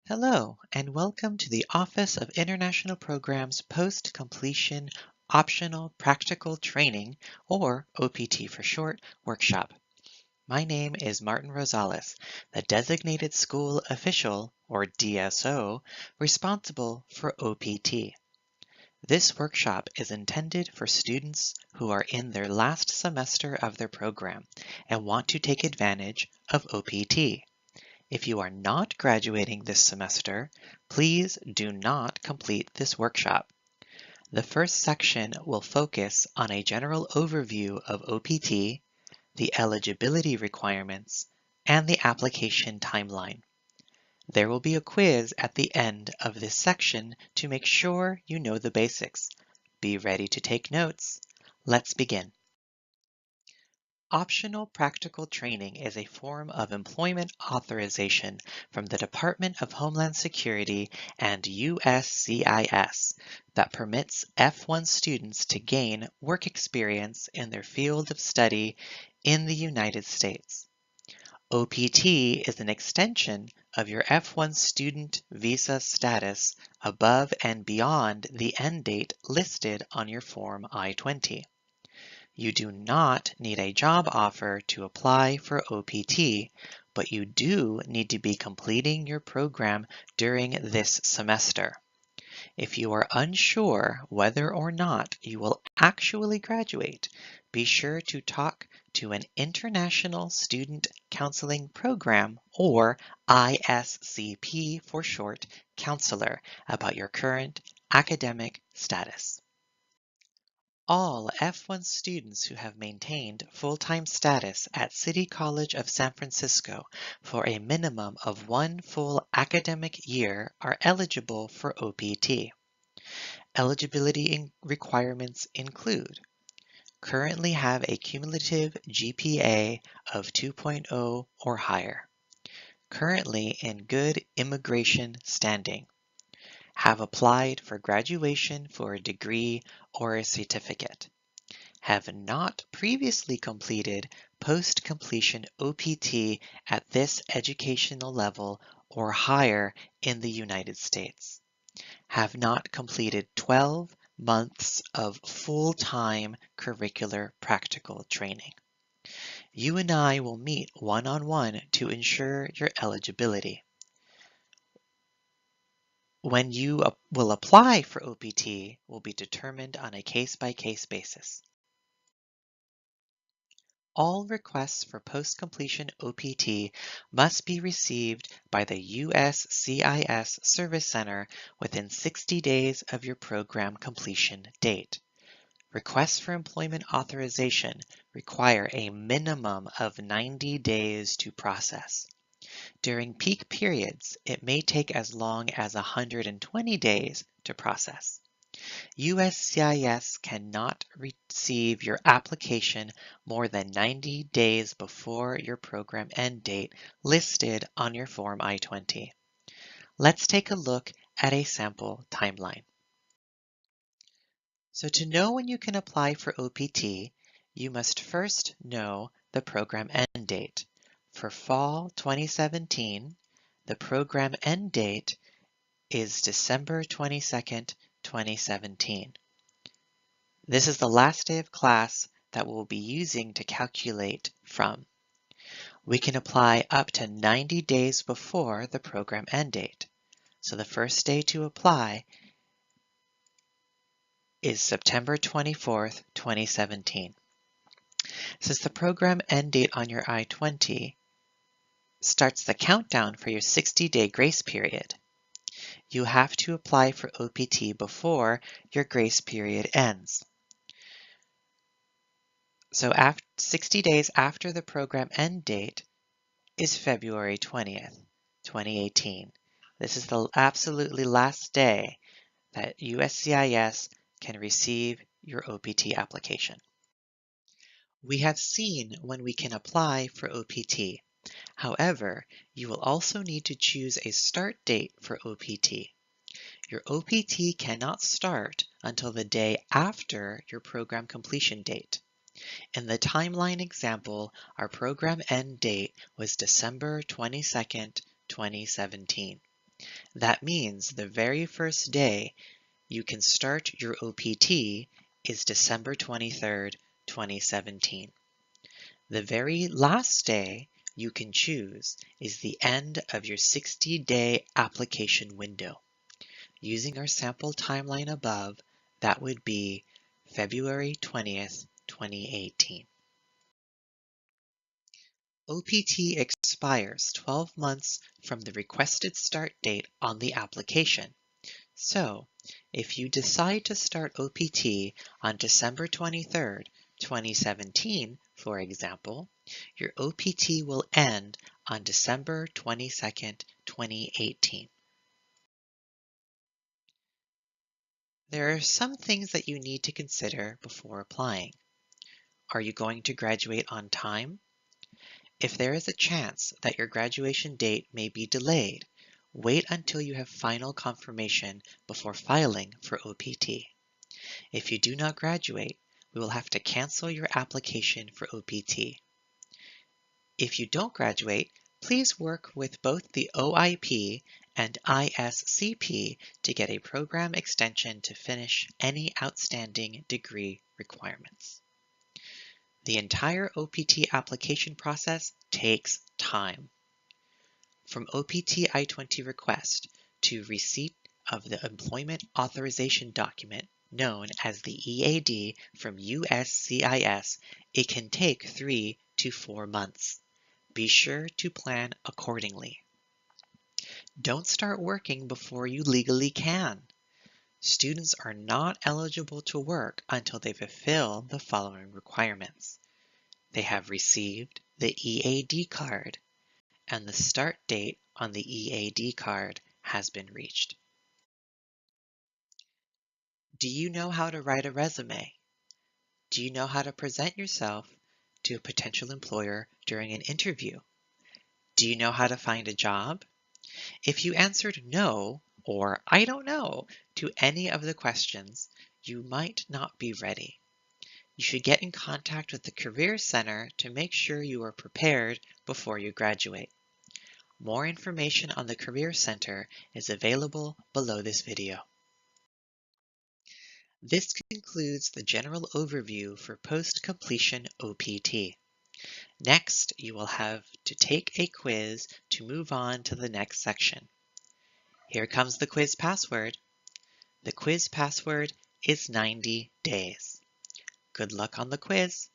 Hello, and welcome to the Office of International Programs Post-Completion Optional Practical Training, or OPT for short, workshop. My name is Martin Rosales, the Designated School Official, or DSO, responsible for OPT. This workshop is intended for students who are in their last semester of their program and want to take advantage of OPT. If you are not graduating this semester, please do not complete this workshop. The first section will focus on a general overview of OPT, the eligibility requirements, and the application timeline. There will be a quiz at the end of this section to make sure you know the basics. Be ready to take notes. Let's begin. Optional practical training is a form of employment authorization from the Department of Homeland Security and USCIS that permits F1 students to gain work experience in their field of study in the United States. OPT is an extension of your F1 student visa status above and beyond the end date listed on your Form I-20. You do not need a job offer to apply for OPT, but you do need to be completing your program during this semester. If you are unsure whether or not you will actually graduate, be sure to talk to an International Student Counseling Program, or ISCP for short, counselor about your current academic status. All F1 students who have maintained full-time status at City College of San Francisco for a minimum of one full academic year are eligible for OPT. Eligibility requirements include currently have a cumulative GPA of 2.0 or higher, currently in good immigration standing, have applied for graduation for a degree or a certificate, have not previously completed post-completion OPT at this educational level or higher in the United States, have not completed 12 months of full-time curricular practical training. You and I will meet one-on-one to ensure your eligibility. When you will apply for OPT will be determined on a case-by-case basis. All requests for post-completion OPT must be received by the USCIS Service Center within 60 days of your program completion date. Requests for employment authorization require a minimum of 90 days to process. During peak periods, it may take as long as 120 days to process. USCIS cannot receive your application more than 90 days before your program end date listed on your Form I-20. Let's take a look at a sample timeline. So to know when you can apply for OPT, you must first know the program end date. For fall 2017, the program end date is December 22nd, 2017. This is the last day of class that we'll be using to calculate from. We can apply up to 90 days before the program end date. So the first day to apply is September 24th, 2017. Since the program end date on your I-20 starts the countdown for your 60-day grace period, you have to apply for OPT before your grace period ends. So 60 days after the program end date is February 20th, 2018. This is the absolutely last day that USCIS can receive your OPT application. We have seen when we can apply for OPT. However, you will also need to choose a start date for OPT. Your OPT cannot start until the day after your program completion date. In the timeline example, our program end date was December 22nd, 2017. That means the very first day you can start your OPT is December 23rd, 2017. The very last day you can choose is the end of your 60-day application window. Using our sample timeline above, that would be February 20th, 2018. OPT expires 12 months from the requested start date on the application. So, if you decide to start OPT on December 23rd, 2017, for example, your OPT will end on December 22nd, 2018. There are some things that you need to consider before applying. Are you going to graduate on time? If there is a chance that your graduation date may be delayed, wait until you have final confirmation before filing for OPT. If you do not graduate, we will have to cancel your application for OPT. If you don't graduate, please work with both the OIP and ISCP to get a program extension to finish any outstanding degree requirements. The entire OPT application process takes time. From OPT I-20 request to receipt of the Employment Authorization Document, known as the EAD from USCIS, it can take 3 to 4 months. Be sure to plan accordingly. Don't start working before you legally can. Students are not eligible to work until they fulfill the following requirements. They have received the EAD card, and the start date on the EAD card has been reached. Do you know how to write a resume? Do you know how to present yourself to a potential employer during an interview? Do you know how to find a job? If you answered no or I don't know to any of the questions, you might not be ready. You should get in contact with the Career Center to make sure you are prepared before you graduate. More information on the Career Center is available below this video. This concludes the general overview for post-completion OPT. Next, you will have to take a quiz to move on to the next section. Here comes the quiz password. The quiz password is 90 days. Good luck on the quiz.